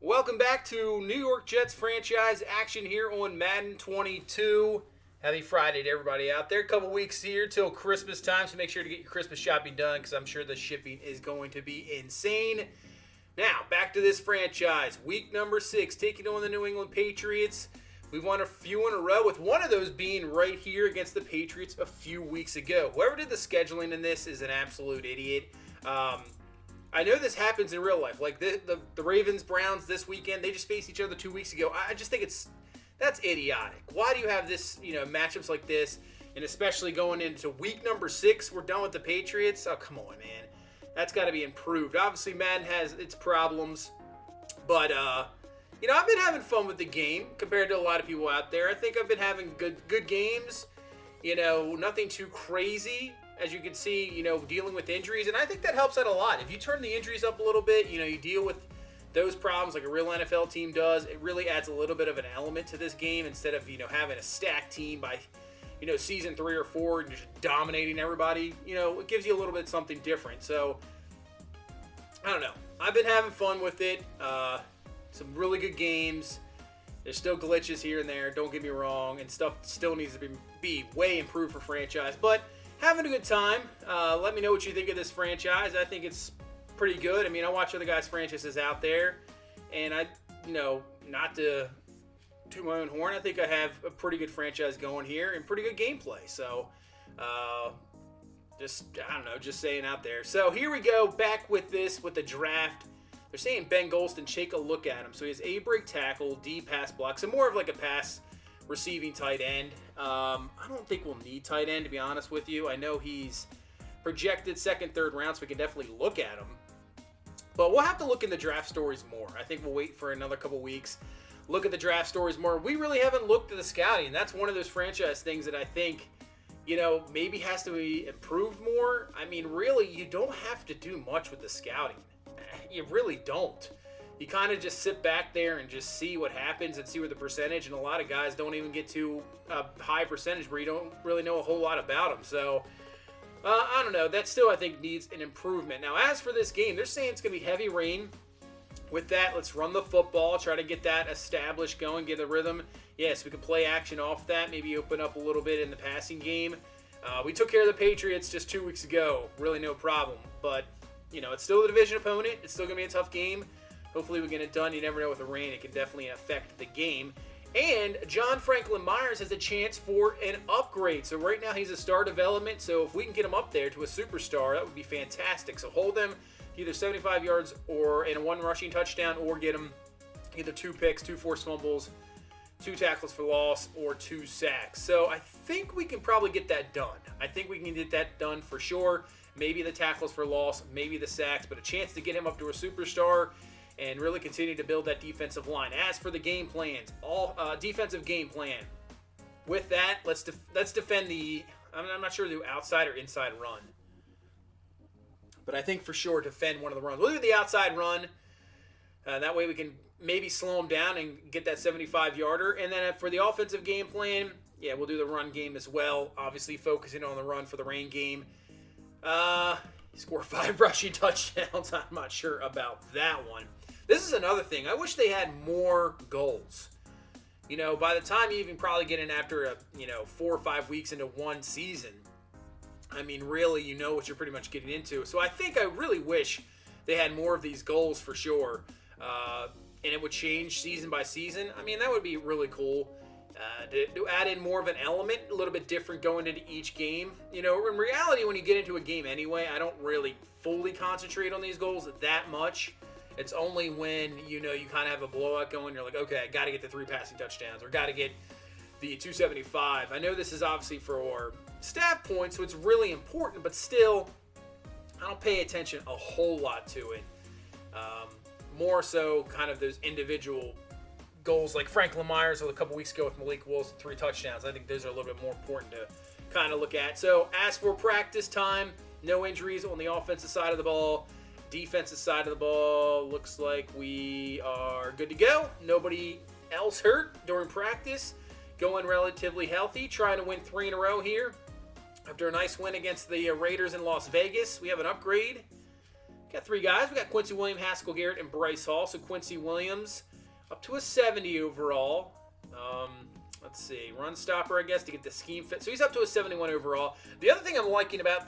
Welcome back to New York Jets franchise action here on Madden 22. Happy Friday to everybody out there. A couple weeks here till Christmas time, so make sure to get your Christmas shopping done because I'm sure the shipping is going to be insane. Now, back to this franchise. Week number 6, taking on the New England Patriots. We've won a few in a row, with one of those being right here against the Patriots a few weeks ago. Whoever did the scheduling in this is an absolute idiot. I know this happens in real life. Like the Ravens Browns this weekend, they just faced each other 2 weeks ago. I just think that's idiotic. Why do you have this, matchups like this, and especially going into week number 6, we're done with the Patriots? Oh, come on, man. That's got to be improved. Obviously, Madden has its problems, but I've been having fun with the game compared to a lot of people out there. I think I've been having good games. Nothing too crazy. As you can see, dealing with injuries, and I think that helps out a lot. If you turn the injuries up a little bit, you deal with those problems like a real NFL team does, it really adds a little bit of an element to this game instead of, having a stacked team by, season 3 or 4 and just dominating everybody. It gives you a little bit something different. So, I don't know. I've been having fun with it. Some really good games. There's still glitches here and there, don't get me wrong, and stuff still needs to be way improved for franchise, but having a good time. Let me know what you think of this franchise. I think it's pretty good. I mean, I watch other guys' franchises out there, and not to toot my own horn, I think I have a pretty good franchise going here and pretty good gameplay. So, just saying out there. So here we go, back with the draft. They're saying Ben Golston, take a look at him. So he has A break tackle, D pass block, so more of like a pass receiving tight end. I don't think we'll need tight end, to be honest with you. I know he's projected second, third round, so we can definitely look at him. But we'll have to look in the draft stories more. I think we'll wait for another couple weeks, look at the draft stories more. We really haven't looked at the scouting. That's one of those franchise things that I think, maybe has to be improved more. I mean, really, you don't have to do much with the scouting. You really don't. You kind of just sit back there and just see what happens and see where the percentage, and a lot of guys don't even get to a high percentage where you don't really know a whole lot about them. So, I don't know. That still, I think, needs an improvement. Now, as for this game, they're saying it's going to be heavy rain. With that, let's run the football, try to get that established going, get a rhythm. Yes, we can play action off that, maybe open up a little bit in the passing game. We took care of the Patriots just 2 weeks ago. Really no problem. But, it's still a division opponent. It's still going to be a tough game. Hopefully we get it done. You never know with the rain. It can definitely affect the game. And John Franklin Myers has a chance for an upgrade. So right now he's a star development. So if we can get him up there to a superstar, that would be fantastic. So hold him to either 75 yards or in a 1 rushing touchdown, or get him either 2 picks, 2 forced fumbles, 2 tackles for loss, or 2 sacks. So I think we can probably get that done. I think we can get that done for sure. Maybe the tackles for loss, maybe the sacks, but a chance to get him up to a superstar and really continue to build that defensive line. As for the game plans, all defensive game plan. With that, let's defend the. I'm not sure the outside or inside run, but I think for sure defend one of the runs. We'll do the outside run. That way we can maybe slow them down and get that 75-yarder. And then for the offensive game plan, yeah, we'll do the run game as well. Obviously focusing on the run for the rain game. Score 5 rushing touchdowns. I'm not sure about that one. This is another thing. I wish they had more goals. By the time you even probably get in after 4 or 5 weeks into one season, I mean, really, you know what you're pretty much getting into. So I think I really wish they had more of these goals for sure. And it would change season by season. I mean, that would be really cool. To add in more of an element, a little bit different going into each game. In reality, when you get into a game anyway, I don't really fully concentrate on these goals that much. It's only when, you kind of have a blowout going, you're like, okay, I got to get the 3 passing touchdowns, or got to get the 275. I know this is obviously for staff points, so it's really important, but still, I don't pay attention a whole lot to it. More so kind of those individual goals like Franklin Myers a couple weeks ago with Malik Willis, 3 touchdowns. I think those are a little bit more important to kind of look at. So as for practice time, no injuries on the offensive side of the ball. Defensive side of the ball, looks like we are good to go. Nobody else hurt during practice. Going relatively healthy. Trying to win 3 in a row here. After a nice win against the Raiders in Las Vegas, we have an upgrade. Got 3 guys. We got Quincy Williams, Haskell Garrett, and Bryce Hall. So Quincy Williams up to a 70 overall. Let's see. Run stopper, I guess, to get the scheme fit. So he's up to a 71 overall. The other thing I'm liking about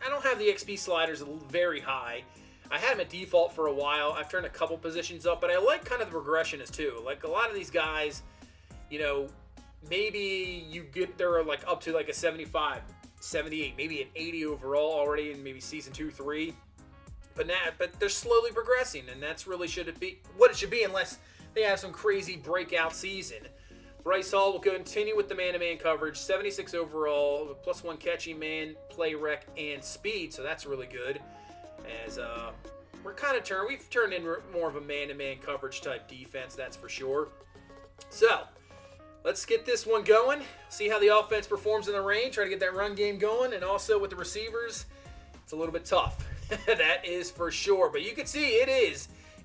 I don't have the XP sliders very high. I had him at default for a while. I've turned a couple positions up, but I like kind of the progression as too. Like a lot of these guys, you know, maybe they're like up to like a 75, 78, maybe an 80 overall already in maybe season 2, 3. But they're slowly progressing, and that's really what it should be unless they have some crazy breakout season. Bryce Hall will continue with the man-to-man coverage, 76 overall, +1 catching man, play rec, and speed, so that's really good. As we've turned in more of a man-to-man coverage type defense, that's for sure. So, let's get this one going, see how the offense performs in the rain, try to get that run game going, and also with the receivers, it's a little bit tough. That is for sure, but you can see it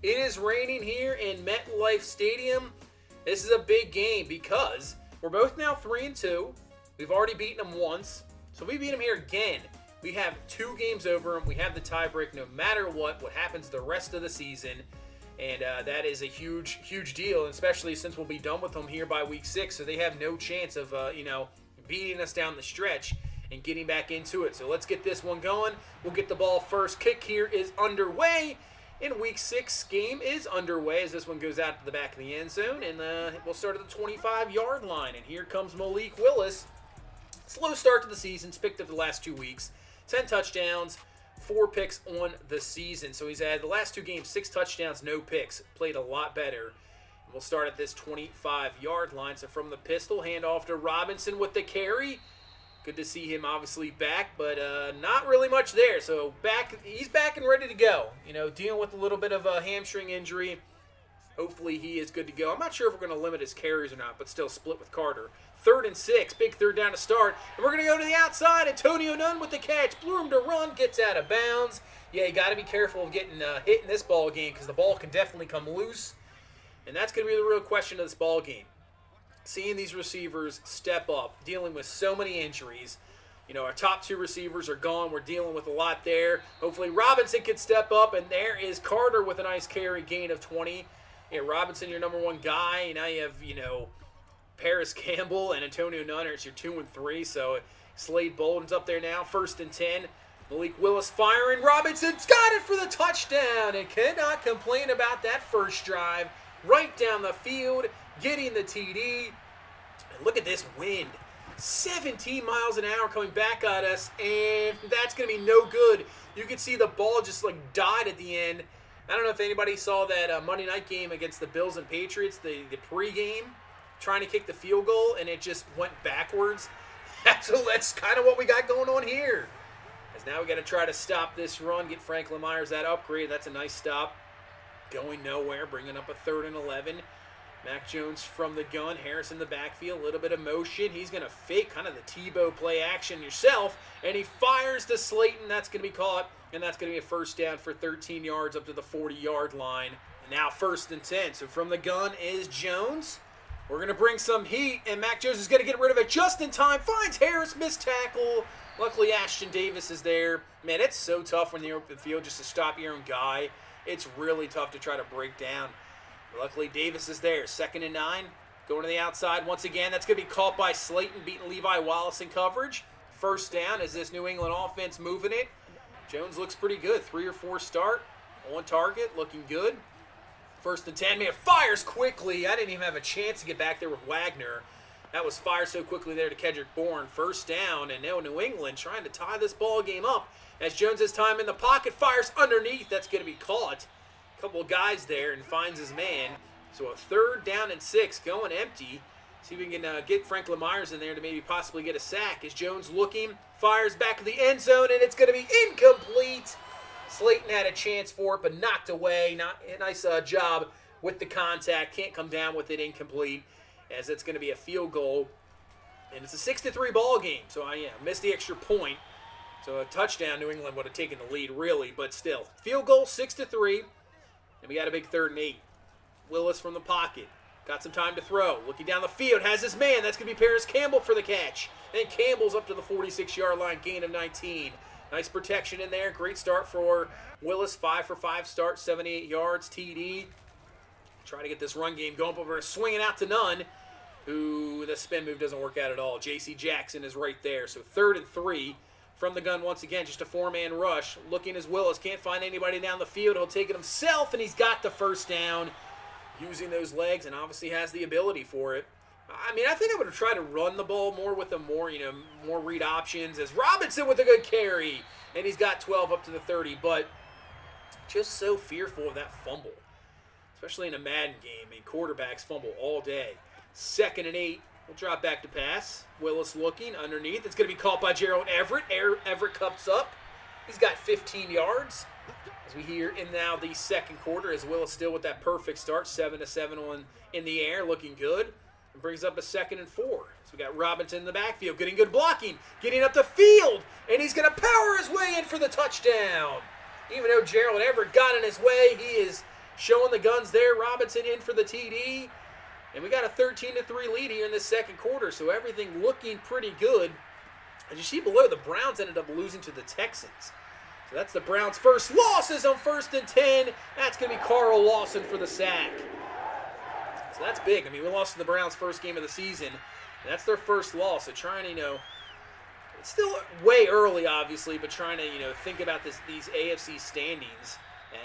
is raining here in MetLife Stadium. This is a big game because we're both now 3-2. We've already beaten them once. So if we beat them here again, we have 2 games over them. We have the tiebreak no matter what happens the rest of the season. And that is a huge, huge deal, especially since we'll be done with them here by week 6. So they have no chance of, beating us down the stretch and getting back into it. So let's get this one going. We'll get the ball first. Kick here is underway. In week 6, game is underway as this one goes out to the back of the end zone. And we'll start at the 25-yard line. And here comes Malik Willis. Slow start to the season. He's picked up the last 2 weeks. 10 touchdowns, 4 picks on the season. So he's had the last 2 games, 6 touchdowns, no picks. Played a lot better. And we'll start at this 25-yard line. So from the pistol, hand off to Robinson with the carry. Good to see him obviously back, but not really much there. So he's back and ready to go. You know, dealing with a little bit of a hamstring injury. Hopefully he is good to go. I'm not sure if we're going to limit his carries or not, but still split with Carter. 3rd and 6, big 3rd down to start. And we're going to go to the outside. Antonio Nunn with the catch. Blew him to run, gets out of bounds. Yeah, you got to be careful of getting hit in this ball game because the ball can definitely come loose. And that's going to be the real question of this ball game. Seeing these receivers step up, dealing with so many injuries. You know, our top 2 receivers are gone. We're dealing with a lot there. Hopefully Robinson can step up, and there is Carter with a nice carry, gain of 20. Yeah, Robinson, your number 1 guy. And now you have, Paris Campbell and Antonio Nunn. It's your 2 and 3. So Slade Bolden's up there now, 1st and 10. Malik Willis firing. Robinson's got it for the touchdown and cannot complain about that first drive. Right down the field, getting the TD. And look at this wind. 17 miles an hour coming back at us, and that's going to be no good. You can see the ball just died at the end. I don't know if anybody saw that Monday night game against the Bills and Patriots, the pregame, trying to kick the field goal, and it just went backwards. So that's kind of what we got going on here. As now we got to try to stop this run, get Franklin Myers that upgrade. That's a nice stop. Going nowhere, bringing up a 3rd and 11. Mac Jones from the gun, Harris in the backfield, a little bit of motion. He's going to fake kind of the Tebow play action yourself, and he fires to Slayton. That's going to be caught, and that's going to be a 1st down for 13 yards up to the 40-yard line. And now 1st and 10. So from the gun is Jones. We're going to bring some heat, and Mac Jones is going to get rid of it just in time. Finds Harris, missed tackle. Luckily, Ashton Davis is there. Man, it's so tough when you're open field just to stop your own guy. It's really tough to try to break down. Luckily, Davis is there. 2nd and 9. Going to the outside once again. That's going to be caught by Slayton, beating Levi Wallace in coverage. 1st down as this New England offense moving it. Jones looks pretty good. 3 or 4 start. On target. Looking good. 1st and 10. Man, fires quickly. I didn't even have a chance to get back there with Wagner. That was fired so quickly there to Kedrick Bourne. 1st down. And now New England trying to tie this ball game up. As Jones has time in the pocket, fires underneath. That's going to be caught. A couple of guys there and finds his man. So a 3rd down and 6 going empty. See if we can get Franklin Myers in there to maybe possibly get a sack. As Jones looking, fires back to the end zone, and it's going to be incomplete. Slayton had a chance for it, but knocked away. Nice job with the contact. Can't come down with it, incomplete. As it's going to be a field goal. And it's a 6-3 ball game. So I missed the extra point. So a touchdown, New England would have taken the lead, really, but still. Field goal, 6-3, and we got a big 3rd and 8. Willis from the pocket. Got some time to throw. Looking down the field, has his man. That's going to be Paris Campbell for the catch. And Campbell's up to the 46-yard line, gain of 19. Nice protection in there. Great start for Willis. 5 for 5 start, 78 yards, TD. Try to get this run game going, but we're swinging out to none. Ooh, the spin move doesn't work out at all. J.C. Jackson is right there. So 3rd and 3 from the gun once again. Just a 4-man rush. Looking as Willis. Can't find anybody down the field. He'll take it himself, and he's got the first down using those legs, and obviously has the ability for it. I mean, I think I would have tried to run the ball more with the more read options, as Robinson with a good carry, and he's got 12 up to the 30, but just so fearful of that fumble, especially in a Madden game. I mean, quarterbacks fumble all day. 2nd and 8. We'll drop back to pass. Willis looking underneath. It's going to be caught by Gerald Everett. Everett cups up. He's got 15 yards. As we hear in now the second quarter, as Willis still with that perfect start, 7-7 in the air, looking good. And brings up a 2nd and 4. So we got Robinson in the backfield, getting good blocking, getting up the field, and he's going to power his way in for the touchdown. Even though Gerald Everett got in his way, he is showing the guns there. Robinson in for the TD. And we got a 13-3 lead here in this second quarter, so everything looking pretty good. As you see below, the Browns ended up losing to the Texans. So that's the Browns' first losses on 1st and 10. That's going to be Carl Lawson for the sack. So that's big. I mean, we lost to the Browns' first game of the season, and that's their first loss. So trying to, it's still way early, obviously, but trying to, think about these AFC standings.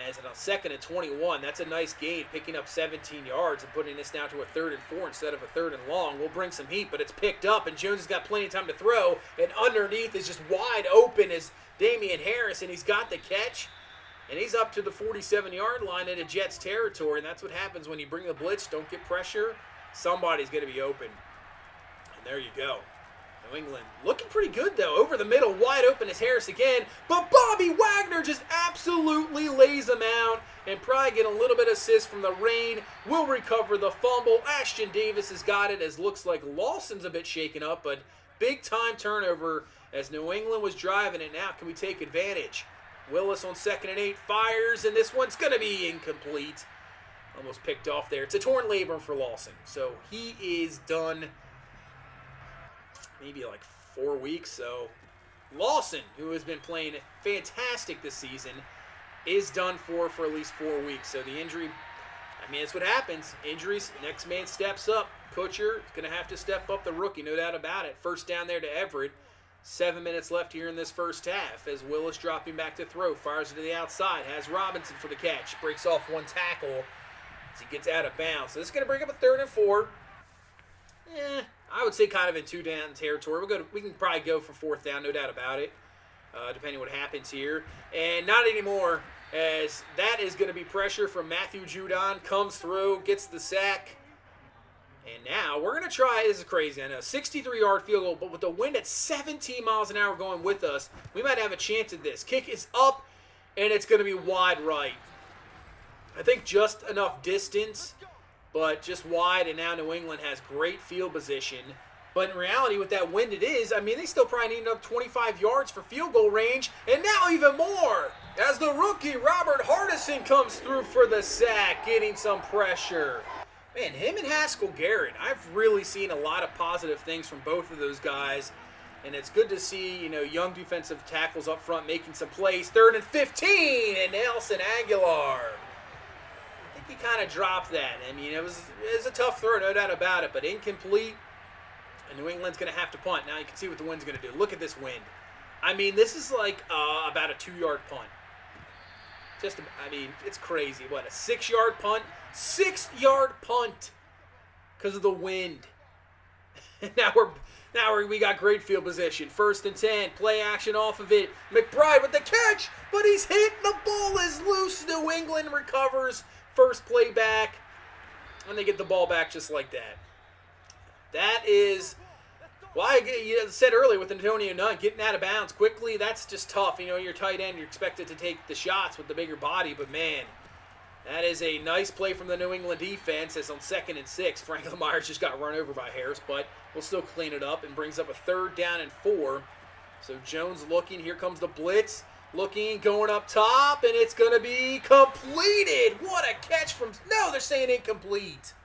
As on 2nd and 21, that's a nice gain, picking up 17 yards and putting this down to a 3rd and 4 instead of a 3rd and long. We'll bring some heat, but it's picked up, and Jones has got plenty of time to throw, and underneath is just wide open as Damian Harris, and he's got the catch, and he's up to the 47-yard line into Jets territory, and that's what happens when you bring the blitz, don't get pressure, somebody's going to be open. And there you go. New England looking pretty good, though. Over the middle, wide open is Harris again. But Bobby Wagner just absolutely lays him out. And probably get a little bit of assist from the rain. Will recover the fumble. Ashton Davis has got it, as looks like Lawson's a bit shaken up. But big-time turnover as New England was driving it. Now can we take advantage? Willis on 2nd and 8 fires, and this one's going to be incomplete. Almost picked off there. It's a torn labrum for Lawson. So he is done maybe like 4 weeks. So Lawson, who has been playing fantastic this season, is done for at least 4 weeks. So the injury, I mean, it's what happens. Injuries, next man steps up. Kutcher is going to have to step up, the rookie, no doubt about it. First down there to Everett. 7 minutes left here in this first half as Willis dropping back to throw. Fires it to the outside. Has Robinson for the catch. Breaks off one tackle as he gets out of bounds. So this is going to bring up a 3rd and 4. I would say kind of in 2-down territory. We can probably go for 4th down, no doubt about it, depending on what happens here. And not anymore, as that is going to be pressure from Matthew Judon. Comes through, gets the sack. And now we're going to try, this is crazy, I know, 63-yard field goal, but with the wind at 17 miles an hour going with us, we might have a chance at this. Kick is up, and it's going to be wide right. I think just enough distance, but just wide, and now New England has great field position. But in reality, with that wind it is, I mean, they still probably need up 25 yards for field goal range, and now even more, as the rookie Robert Hardison comes through for the sack, getting some pressure. Man, him and Haskell Garrett, I've really seen a lot of positive things from both of those guys, and it's good to see, young defensive tackles up front making some plays. 3rd and 15, and Nelson Aguilar. I think he kind of dropped that. I mean, it was a tough throw, no doubt about it, but incomplete. And New England's going to have to punt. Now you can see what the wind's going to do. Look at this wind. I mean, this is like about a 2-yard punt. It's crazy. What, a 6-yard punt? 6-yard punt because of the wind. now we got great field position. 1st and 10. Play action off of it. McBride with the catch, but he's hit. The ball is loose. New England recovers. First play back, and they get the ball back just like that. That is why you said earlier with Antonio Nunn getting out of bounds quickly. That's just tough. You're tight end. You're expected to take the shots with the bigger body, but man, that is a nice play from the New England defense. As on 2nd and 6, Franklin Myers just got run over by Harris, but we'll still clean it up and brings up a 3rd down and 4. So Jones looking. Here comes the blitz. Looking, going up top, and it's going to be completed. What a catch from... No, they're saying incomplete.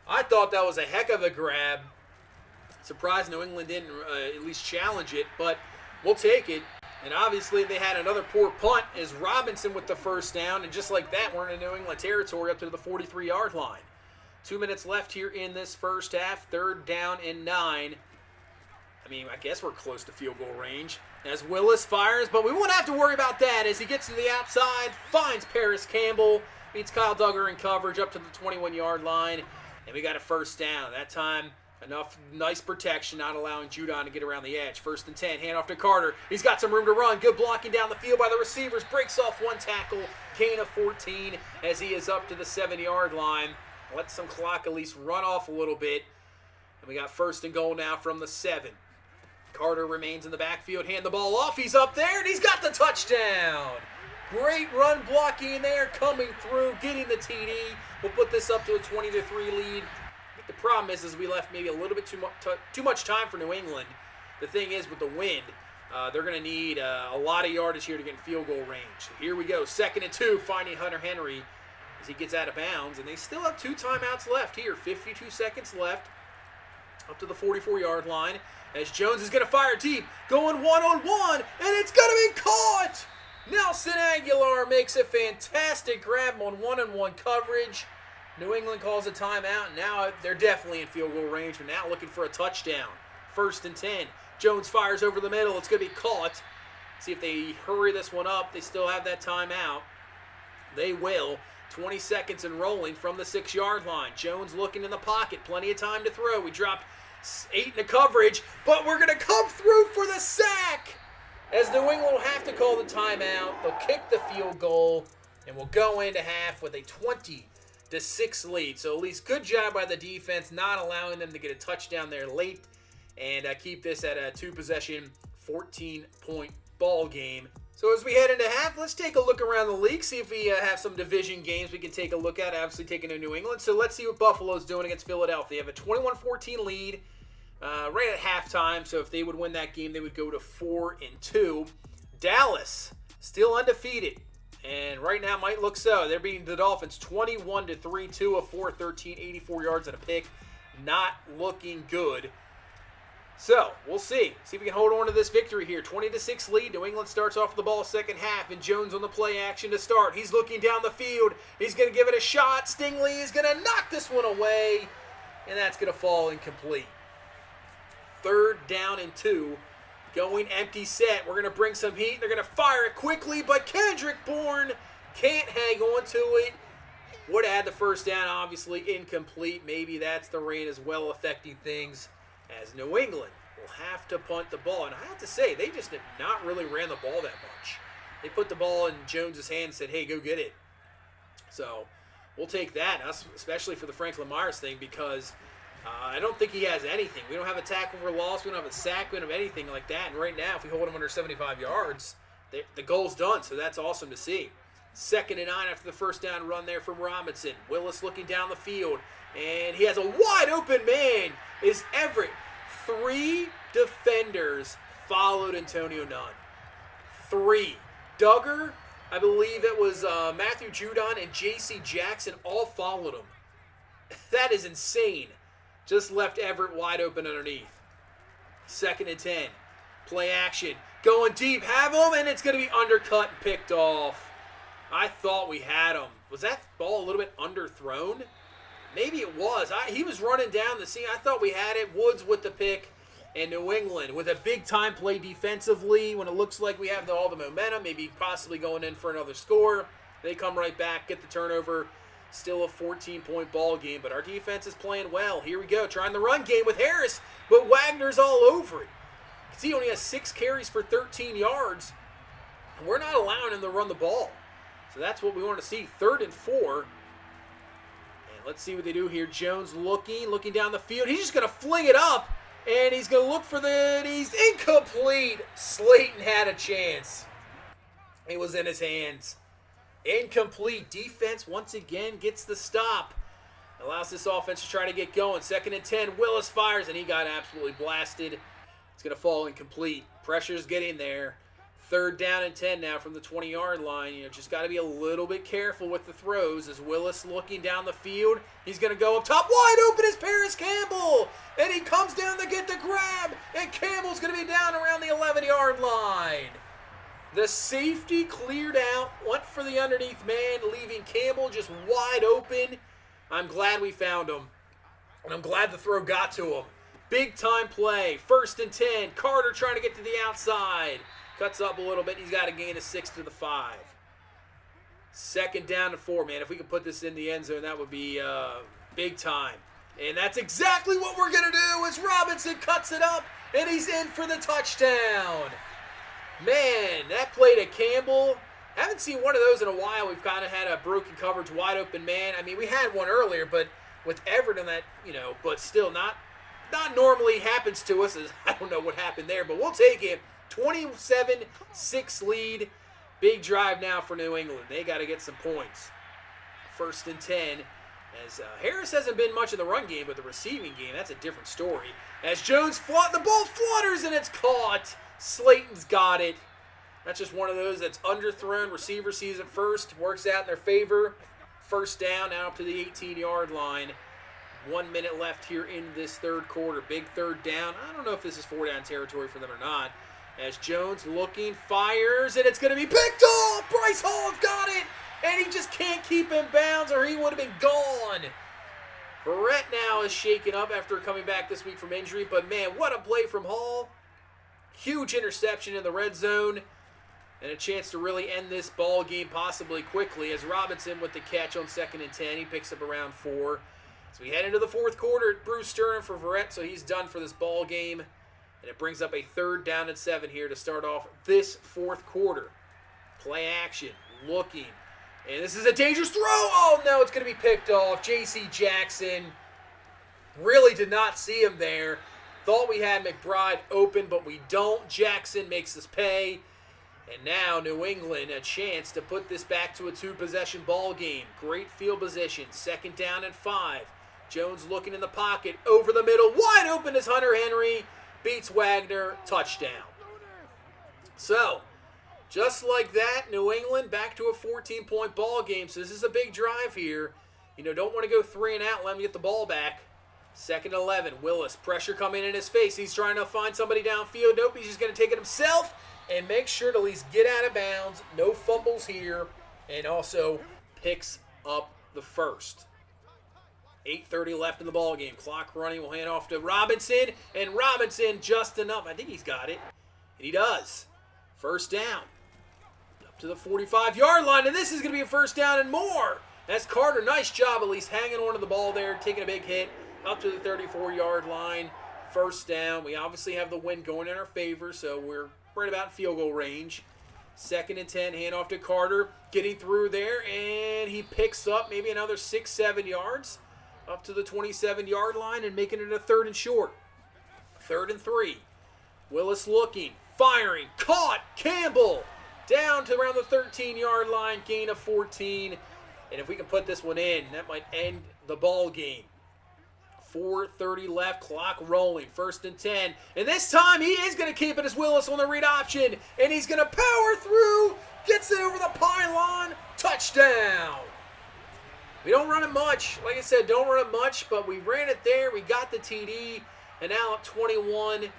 I thought that was a heck of a grab. Surprised New England didn't at least challenge it, but we'll take it. And obviously they had another poor punt as Robinson with the first down. And just like that, we're in New England territory up to the 43-yard line. 2 minutes left here in this first half. 3rd down and 9. I mean, I guess we're close to field goal range as Willis fires, but we won't have to worry about that as he gets to the outside, finds Paris Campbell, beats Kyle Duggar in coverage up to the 21-yard line, and we got a first down. That time, enough nice protection, not allowing Judon to get around the edge. 1st and 10, hand off to Carter. He's got some room to run. Good blocking down the field by the receivers. Breaks off one tackle, gain of 14 as he is up to the 7-yard line. Let some clock at least run off a little bit. And we got 1st and goal now from the 7. Carter remains in the backfield, hand the ball off. He's up there, and he's got the touchdown. Great run blocking there, coming through, getting the TD. We'll put this up to a 20-3 lead. I think the problem is we left maybe a little bit too much time for New England. The thing is, with the wind, they're going to need a lot of yardage here to get in field goal range. So here we go, 2nd and 2, finding Hunter Henry as he gets out of bounds. And they still have 2 timeouts left here, 52 seconds left. Up to the 44-yard line as Jones is going to fire deep, going one-on-one, and it's going to be caught! Nelson Aguilar makes a fantastic grab on one-on-one coverage. New England calls a timeout, and now they're definitely in field goal range. We're now looking for a touchdown. 1st and 10. Jones fires over the middle. It's going to be caught. See if they hurry this one up. They still have that timeout. They will. 20 seconds and rolling from the 6-yard line. Jones looking in the pocket. Plenty of time to throw. We dropped 8 in the coverage, but we're going to come through for the sack. As New England will have to call the timeout. They'll kick the field goal, and we'll go into half with a 20-6 lead. So at least good job by the defense, not allowing them to get a touchdown there late, and keep this at a 2-possession, 14-point ball game. So as we head into half, let's take a look around the league, see if we have some division games we can take a look at, obviously taking to New England. So let's see what Buffalo's doing against Philadelphia. They have a 21-14 lead right at halftime, so if they would win that game, they would go to 4-2. Dallas, still undefeated, and right now might look so. They're beating the Dolphins 21-3, 2 of 4, 13, 84 yards and a pick. Not looking good. So, we'll see. See if we can hold on to this victory here. 20-6 lead. New England starts off the ball second half, and Jones on the play action to start. He's looking down the field. He's going to give it a shot. Stingley is going to knock this one away, and that's going to fall incomplete. 3rd down and 2. Going empty set. We're going to bring some heat. They're going to fire it quickly, but Kendrick Bourne can't hang on to it. Would have had the first down, obviously incomplete. Maybe that's the rain as well affecting things, as New England will have to punt the ball. And I have to say, they just have not really ran the ball that much. They put the ball in Jones' hand and said, hey, go get it. So we'll take that, especially for the Franklin Myers thing, because I don't think he has anything. We don't have a tackle for loss. We don't have a sack. We don't have anything like that. And right now, if we hold him under 75 yards, the goal's done. So that's awesome to see. 2nd and 9 after the first down run there from Robinson. Willis looking down the field. And he has a wide open man. Is Everett. 3 defenders followed Antonio Nunn. 3. Duggar, I believe it was Matthew Judon and J.C. Jackson all followed him. That is insane. Just left Everett wide open underneath. 2nd and 10. Play action. Going deep. Have him, and it's going to be undercut and picked off. I thought we had him. Was that ball a little bit underthrown? Maybe it was. He was running down the seam. I thought we had it. Woods with the pick. And New England with a big-time play defensively when it looks like we have all the momentum, maybe possibly going in for another score. They come right back, get the turnover. Still a 14-point ball game, but our defense is playing well. Here we go, trying the run game with Harris, but Wagner's all over it. You can see he only has 6 carries for 13 yards, and we're not allowing him to run the ball. So that's what we want to see. 3rd and 4. And let's see what they do here. Jones looking down the field. He's just going to fling it up, and he's going to look for he's incomplete. Slayton had a chance. It was in his hands. Incomplete. Defense once again gets the stop. Allows this offense to try to get going. 2nd and 10. Willis fires, and he got absolutely blasted. It's going to fall incomplete. Pressure's getting there. 3rd down and 10 now from the 20-yard line. Just got to be a little bit careful with the throws as Willis looking down the field. He's going to go up top. Wide open is Paris Campbell. And he comes down to get the grab. And Campbell's going to be down around the 11-yard line. The safety cleared out, went for the underneath man, leaving Campbell just wide open. I'm glad we found him, and I'm glad the throw got to him. Big time play, 1st and 10. Carter trying to get to the outside. Cuts up a little bit. He's got a gain of 6 to the 5. 2nd down and 4, man. If we could put this in the end zone, that would be big time. And that's exactly what we're going to do as Robinson cuts it up, and he's in for the touchdown. Man, that play to Campbell. Haven't seen one of those in a while. We've kind of had a broken coverage, wide open man. I mean, we had one earlier, but with Everton, that, but still not normally happens to us. I don't know what happened there, but we'll take it. 27-6 lead. Big drive now for New England. They got to get some points. 1st and 10. As Harris hasn't been much in the run game, but the receiving game, that's a different story. As Jones, the ball flutters and it's caught. Slayton's got it. That's just one of those that's underthrown. Receiver sees it first. Works out in their favor. 1st down, now up to the 18-yard line. 1 minute left here in this 3rd quarter. Big 3rd down. I don't know if this is 4-down territory for them or not. As Jones looking, fires, and it's going to be picked off. Bryce Hall's got it, and he just can't keep in bounds or he would have been gone. Verrett now is shaken up after coming back this week from injury, but man, what a play from Hall. Huge interception in the red zone, and a chance to really end this ball game possibly quickly as Robinson with the catch on 2nd and 10. He picks up around 4. So we head into the 4th quarter. Bruce Stern for Verrett, so he's done for this ball game. And it brings up a 3rd down and 7 here to start off this 4th quarter. Play action, looking. And this is a dangerous throw. Oh, no, it's going to be picked off. J.C. Jackson really did not see him there. Thought we had McBride open, but we don't. Jackson makes us pay. And now New England a chance to put this back to a 2-possession ball game. Great field position. 2nd down and 5. Jones looking in the pocket. Over the middle. Wide open is Hunter Henry. Beats Wagner. Touchdown. So, just like that, New England back to a 14-point ball game. So this is a big drive here. Don't want to go 3 and out. Let him get the ball back. 2nd and 11. Willis. Pressure coming in his face. He's trying to find somebody downfield. Nope, he's just going to take it himself and make sure to at least get out of bounds. No fumbles here. And also picks up the 1st. 8:30 left in the ball game. Clock running. We'll hand off to Robinson. And Robinson just enough. I think he's got it. And he does. 1st down. Up to the 45-yard line. And this is going to be a 1st down and more. That's Carter. Nice job at least hanging on to the ball there. Taking a big hit. Up to the 34-yard line. 1st down. We obviously have the wind going in our favor. So we're right about field goal range. 2nd and 10. Hand off to Carter. Getting through there. And he picks up maybe another 6-7 yards. Up to the 27-yard line and making it a 3rd and short. 3rd and 3. Willis looking. Firing. Caught. Campbell. Down to around the 13-yard line. Gain of 14. And if we can put this one in, that might end the ball game. 4:30 left. Clock rolling. 1st and 10. And this time he is going to keep it as Willis on the read option. And he's going to power through. Gets it over the pylon. Touchdown. We don't run it much. Like I said, don't run it much, but we ran it there. We got the TD, and now at 21,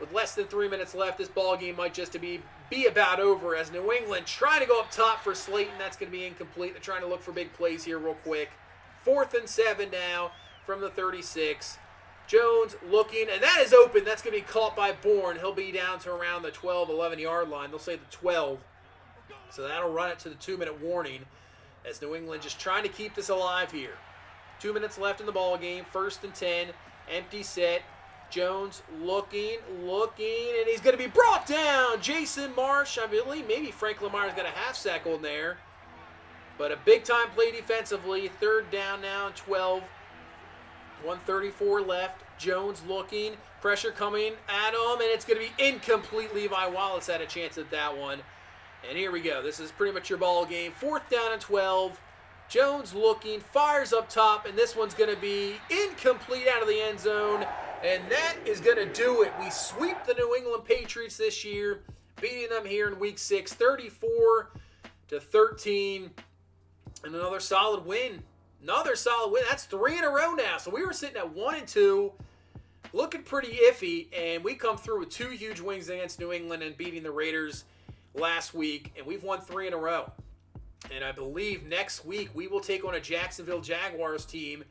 with less than 3 minutes left, this ball game might just be about over as New England trying to go up top for Slayton. That's going to be incomplete. They're trying to look for big plays here real quick. 4th and 7 now from the 36. Jones looking, and that is open. That's going to be caught by Bourne. He'll be down to around the 12, 11-yard line. They'll say the 12, so that'll run it to the 2-minute warning. As New England just trying to keep this alive here. 2 minutes left in the ball game. 1st and 10. Empty set. Jones looking, and he's going to be brought down. Jason Marsh, I believe maybe Frank Lamar's got a half sack on there. But a big-time play defensively. 3rd down now, 12. 134 left. Jones looking. Pressure coming at him, and it's going to be incomplete. Levi Wallace had a chance at that one. And here we go. This is pretty much your ball game. 4th down and 12. Jones looking, fires up top, and this one's going to be incomplete out of the end zone. And that is going to do it. We sweep the New England Patriots this year, beating them here in Week 6, 34-13. And another solid win. That's 3 in a row now. So we were sitting at 1-2, looking pretty iffy, and we come through with 2 huge wins against New England and beating the Raiders. last week, and we've won 3 in a row. And I believe next week we will take on a Jacksonville Jaguars team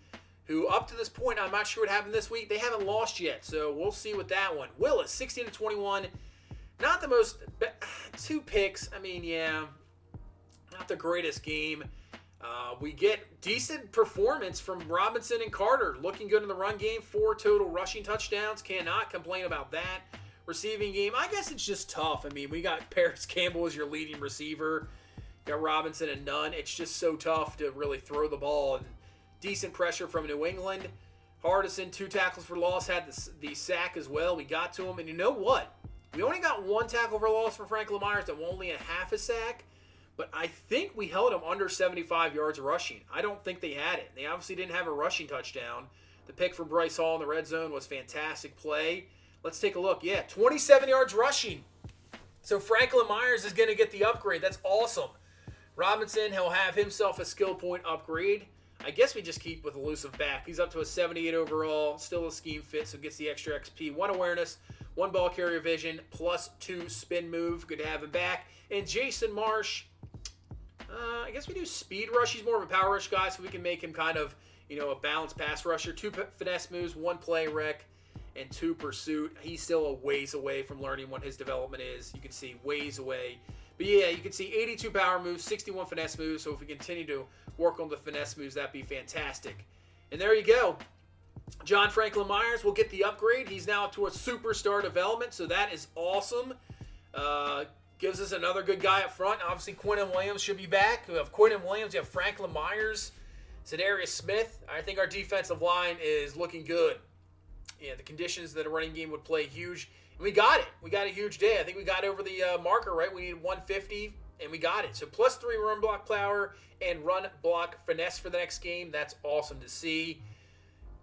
who, up to this point, I'm not sure what happened this week. They haven't lost yet, so we'll see with that one. Willis, 16-21. Not the most... 2 picks. I mean, yeah, not the greatest game. We get decent performance from Robinson and Carter. Looking good in the run game. 4 total rushing touchdowns. Cannot complain about that. Receiving game, I guess it's just tough. I mean, we got Paris Campbell as your leading receiver. You got Robinson and Nunn. It's just so tough to really throw the ball. And decent pressure from New England. Hardison, 2 tackles for loss. Had the sack as well. We got to him. And you know what? We only got 1 tackle for loss for Franklin Myers. That only a half a sack. But I think we held him under 75 yards rushing. I don't think they had it. They obviously didn't have a rushing touchdown. The pick for Bryce Hall in the red zone was fantastic play. Let's take a look. Yeah, 27 yards rushing. So Franklin Myers is going to get the upgrade. That's awesome. Robinson, he'll have himself a skill point upgrade. I guess we just keep with elusive back. He's up to a 78 overall. Still a scheme fit, so gets the extra XP. 1 awareness, 1 ball carrier vision, plus 2 spin move. Good to have him back. And Jason Marsh... I guess we do speed rush. He's more of a power rush guy, so we can make him kind of, a balanced pass rusher. 2 finesse moves, 1 play rec, and 2 pursuit. He's still a ways away from learning what his development is. You can see ways away. But yeah, you can see 82 power moves, 61 finesse moves. So if we continue to work on the finesse moves, that'd be fantastic. And there you go. John Franklin Myers will get the upgrade. He's now up to a superstar development, so that is awesome. Gives us another good guy up front. Obviously, Quinnen Williams should be back. We have Quinnen Williams. You have Franklin Myers, Za'Darius Smith. I think our defensive line is looking good. Yeah, the conditions that a running game would play huge. And we got it. We got a huge day. I think we got over the marker, right? We needed 150, and we got it. So plus 3 run block power and run block finesse for the next game. That's awesome to see.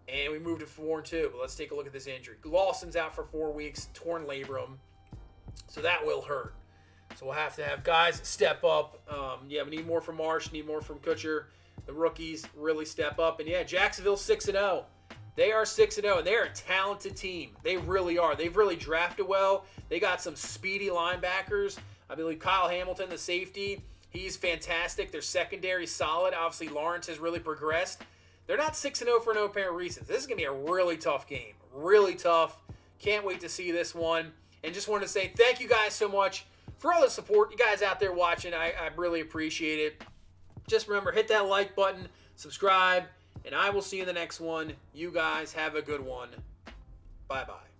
And we moved to 4-2. But let's take a look at this injury. Lawson's out for 4 weeks, torn labrum. So that will hurt. So we'll have to have guys step up. Yeah, we need more from Marsh, need more from Kutcher. The rookies really step up. And yeah, Jacksonville's 6-0. They are 6-0, and they're a talented team. They really are. They've really drafted well. They got some speedy linebackers. I believe Kyle Hamilton, the safety, he's fantastic. Their secondary solid. Obviously, Lawrence has really progressed. They're not 6-0 for no apparent reasons. This is going to be a really tough game. Really tough. Can't wait to see this one. And just wanted to say thank you guys so much for all the support. You guys out there watching, I really appreciate it. Just remember, hit that like button, subscribe, and I will see you in the next one. You guys have a good one. Bye-bye.